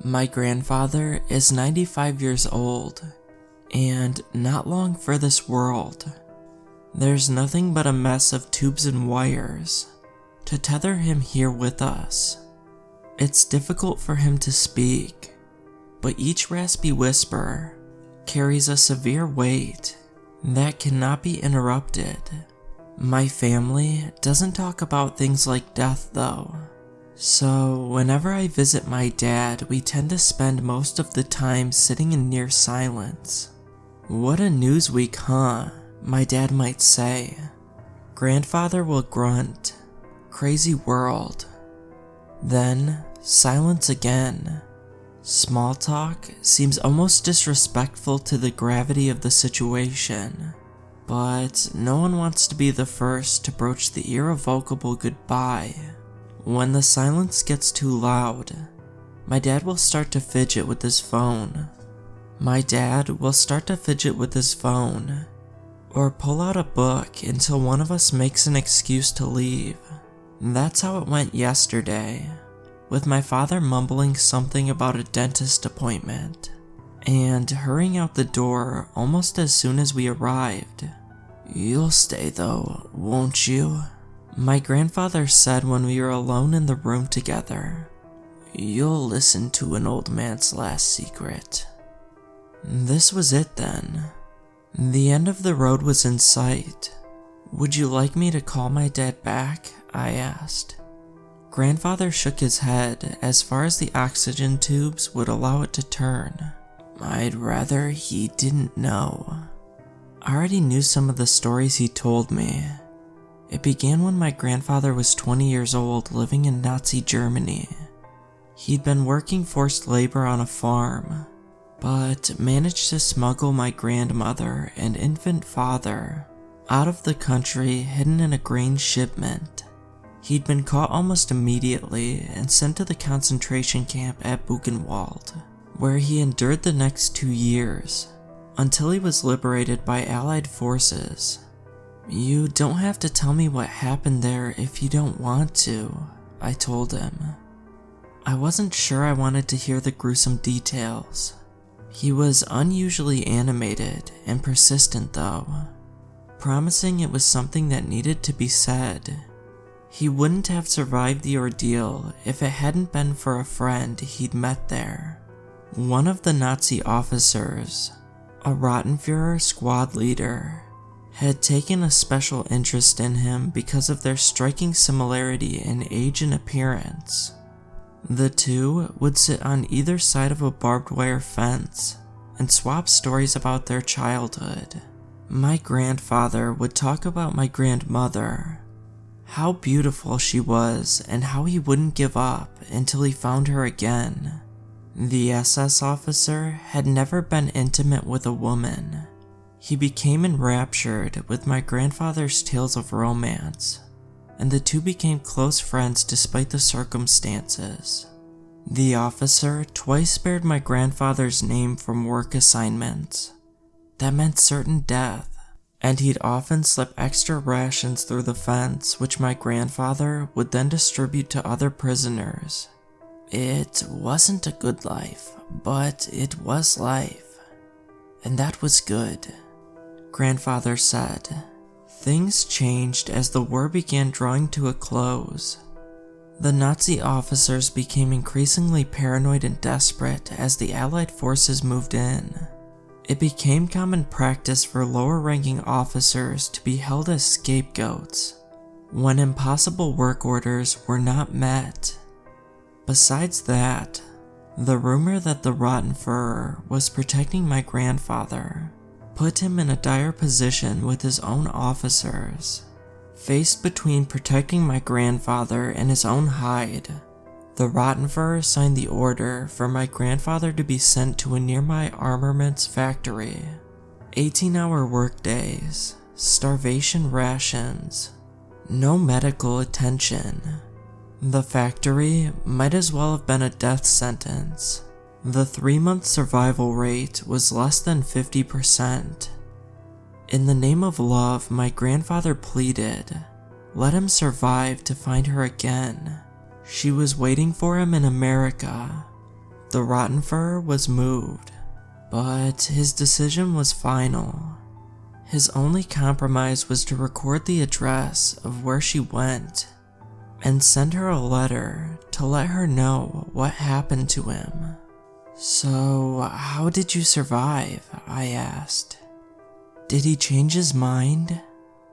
My grandfather is 95 years old, and not long for this world. There's nothing but a mess of tubes and wires to tether him here with us. It's difficult for him to speak, but each raspy whisper carries a severe weight that cannot be interrupted. My family doesn't talk about things like death though. So, whenever I visit my dad, we tend to spend most of the time sitting in near silence. "What a news week, huh?" my dad might say. Grandfather will grunt, "Crazy world." Then, silence again. Small talk seems almost disrespectful to the gravity of the situation, but no one wants to be the first to broach the irrevocable goodbye. When the silence gets too loud, my dad will start to fidget with his phone. Or pull out a book until one of us makes an excuse to leave. That's how it went yesterday, with my father mumbling something about a dentist appointment, and hurrying out the door almost as soon as we arrived. "You'll stay though, won't you?" my grandfather said when we were alone in the room together. "You'll listen to an old man's last secret." This was it then. The end of the road was in sight. "Would you like me to call my dad back?" I asked. Grandfather shook his head as far as the oxygen tubes would allow it to turn. "I'd rather he didn't know." I already knew some of the stories he told me. It began when my grandfather was 20 years old living in Nazi Germany. He'd been working forced labor on a farm, but managed to smuggle my grandmother and infant father out of the country hidden in a grain shipment. He'd been caught almost immediately and sent to the concentration camp at Buchenwald, where he endured the next 2 years, until he was liberated by Allied forces. "You don't have to tell me what happened there if you don't want to," I told him. I wasn't sure I wanted to hear the gruesome details. He was unusually animated and persistent though, promising it was something that needed to be said. He wouldn't have survived the ordeal if it hadn't been for a friend he'd met there. One of the Nazi officers, a Rottenführer squad leader, had taken a special interest in him because of their striking similarity in age and appearance. The two would sit on either side of a barbed wire fence and swap stories about their childhood. My grandfather would talk about my grandmother, how beautiful she was and how he wouldn't give up until he found her again. The SS officer had never been intimate with a woman. He became enraptured with my grandfather's tales of romance, and the two became close friends despite the circumstances. The officer twice spared my grandfather's name from work assignments. That meant certain death, and he'd often slip extra rations through the fence, which my grandfather would then distribute to other prisoners. It wasn't a good life, but it was life, and that was good, Grandfather said. Things changed as the war began drawing to a close. The Nazi officers became increasingly paranoid and desperate as the Allied forces moved in. It became common practice for lower-ranking officers to be held as scapegoats when impossible work orders were not met. Besides that, the rumor that the Rottenführer was protecting my grandfather put him in a dire position with his own officers. Faced between protecting my grandfather and his own hide, the Rottenführer signed the order for my grandfather to be sent to a nearby armaments factory. 18-hour workdays, starvation rations, no medical attention. The factory might as well have been a death sentence. The 3-month survival rate was less than 50%. In the name of love, my grandfather pleaded, let him survive to find her again. She was waiting for him in America. The Rottenfeuer was moved, but his decision was final. His only compromise was to record the address of where she went and send her a letter to let her know what happened to him. "So, how did you survive?" I asked. "Did he change his mind?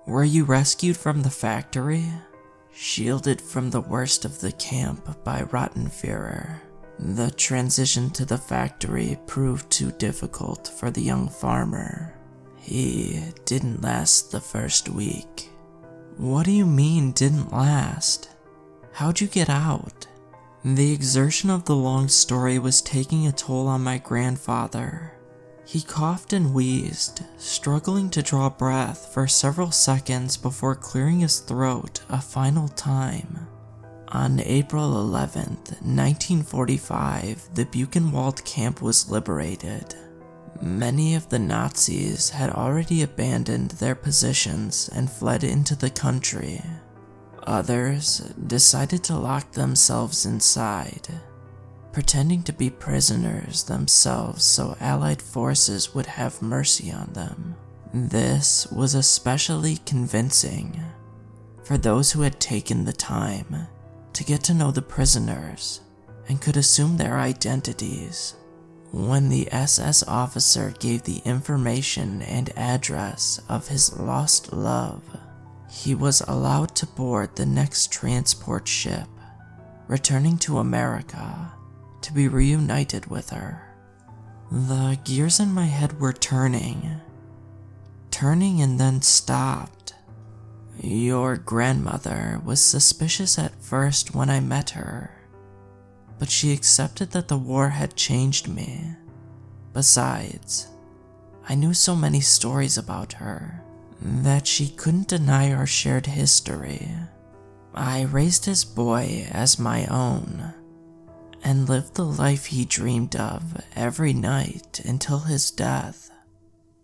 Were you rescued from the factory?" "Shielded from the worst of the camp by Rottenfeuer. The transition to the factory proved too difficult for the young farmer. He didn't last the first week." "What do you mean, didn't last? How'd you get out?" The exertion of the long story was taking a toll on my grandfather. He coughed and wheezed, struggling to draw breath for several seconds before clearing his throat a final time. On April 11th, 1945, the Buchenwald camp was liberated. Many of the Nazis had already abandoned their positions and fled into the country. Others decided to lock themselves inside, pretending to be prisoners themselves so Allied forces would have mercy on them. This was especially convincing for those who had taken the time to get to know the prisoners and could assume their identities. When the SS officer gave the information and address of his lost love, he was allowed to board the next transport ship, returning to America to be reunited with her. The gears in my head were turning and then stopped. "Your grandmother was suspicious at first when I met her, but she accepted that the war had changed me. Besides, I knew so many stories about her that she couldn't deny our shared history. I raised his boy as my own and lived the life he dreamed of every night until his death.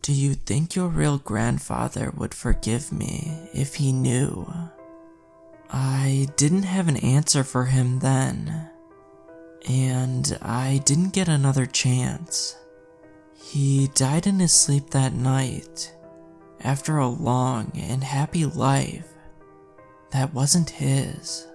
Do you think your real grandfather would forgive me if he knew?" I didn't have an answer for him then, and I didn't get another chance. He died in his sleep that night, after a long and happy life that wasn't his.